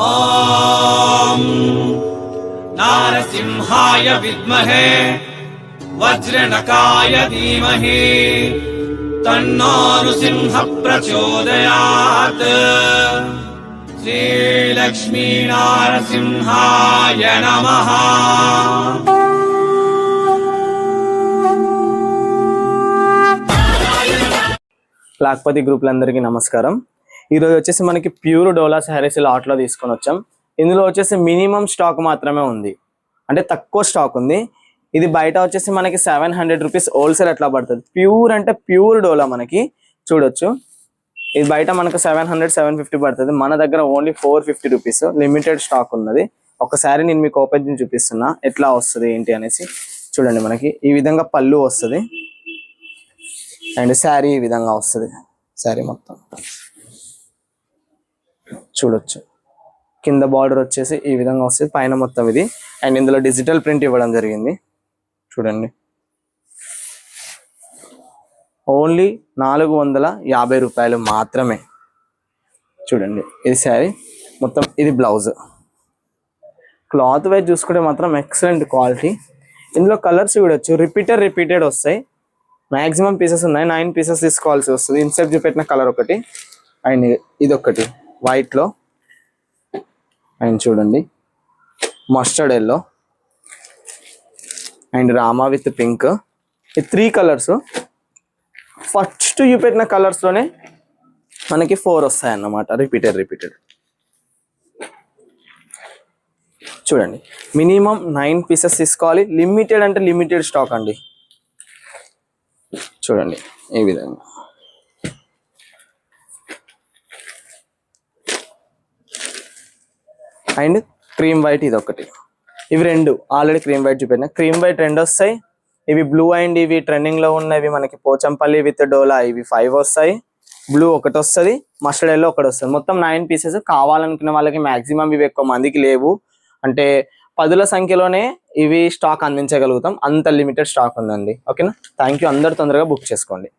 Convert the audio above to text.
ఓం నారసింహాయ విద్మహే వజ్రనకాయ ధీమహి తన్నో నృసింహ ప్రచోదయాత్. శ్రీలక్ష్మీ నారసింహాయ నమః. లాక్పతి గ్రూపులందరికీ నమస్కారం. ఈరోజు వచ్చేసి మనకి ప్యూర్ డోలా శారీస్ లాట్లో తీసుకొని వచ్చాం. ఇందులో వచ్చేసి మినిమం స్టాక్ మాత్రమే ఉంది, అంటే తక్కువ స్టాక్ ఉంది. ఇది బయట వచ్చేసి మనకి 700 రూపీస్ హోల్సేల్ అట్లా పడుతుంది. ప్యూర్ అంటే ప్యూర్ డోలా మనకి చూడొచ్చు. ఇది బయట మనకు 700-750 పడుతుంది. మన దగ్గర ఓన్లీ 450 రూపీస్ లిమిటెడ్ స్టాక్ ఉన్నది. ఒకసారి నేను మీకు ఓపెన్ చేసి చూపిస్తున్నా ఎట్లా వస్తుంది ఏంటి అనేసి. చూడండి, మనకి ఈ విధంగా పళ్ళు వస్తుంది అండ్ శారీ ఈ విధంగా వస్తుంది. శారీ మొత్తం చూడొచ్చు. కింద బార్డర్ వచ్చేసి ఈ విధంగా వస్తుంది, పైన మొత్తం ఇది. అండ్ ఇందులో డిజిటల్ ప్రింట్ ఇవ్వడం జరిగింది. చూడండి, ఓన్లీ 450 రూపాయలు మాత్రమే. చూడండి, ఇది శారీ మొత్తం, ఇది బ్లౌజ్. క్లాత్ వైజ్ చూసుకుంటే మాత్రం ఎక్సలెంట్ క్వాలిటీ. ఇందులో కలర్స్ చూడొచ్చు, రిపీటెడ్ వస్తాయి. మ్యాక్సిమం పీసెస్ ఉన్నాయి, 9 పీసెస్ తీసుకోవాల్సి వస్తుంది. ఇన్సెప్ట్ చూపెట్టిన కలర్ ఒకటి అండ్ ఇది ఒకటి వైట్లో. అండ్ చూడండి, mustard yellow and Rama with pink. ఈ 3 కలర్స్. ఫస్ట్ చూపెట్టిన కలర్స్లోనే మనకి 4 వస్తాయి అన్నమాట, రిపీటెడ్. చూడండి, మినిమం 9 పీసెస్ తీసుకోవాలి. లిమిటెడ్ అంటే లిమిటెడ్ స్టాక్ అండి. చూడండి ఈ విధంగా. అండ్ క్రీమ్ వైట్ ఇది ఒకటి. ఇవి 2 ఆల్రెడీ క్రీమ్ వైట్ చూపెట్టిన. క్రీమ్ వైట్ 2 వస్తాయి. ఇవి బ్లూ అండ్ ఇవి ట్రెండింగ్ లో ఉన్నవి మనకి పోచంపల్లి విత్ డోలా, ఇవి 5 వస్తాయి. బ్లూ ఒకటి వస్తుంది, మస్టర్డ్ ఎల్లో ఒకటి వస్తుంది. మొత్తం 9 పీసెస్. కావాలనుకున్న వాళ్ళకి మాక్సిమం ఇవి ఎక్కువ మందికి లేవు, అంటే 10ల సంఖ్యలోనే ఇవి స్టాక్ అందించగలుగుతాం. అంత లిమిటెడ్ స్టాక్ ఉందండి. ఓకేనా, థ్యాంక్ యూ. అందరు తొందరగా బుక్ చేసుకోండి.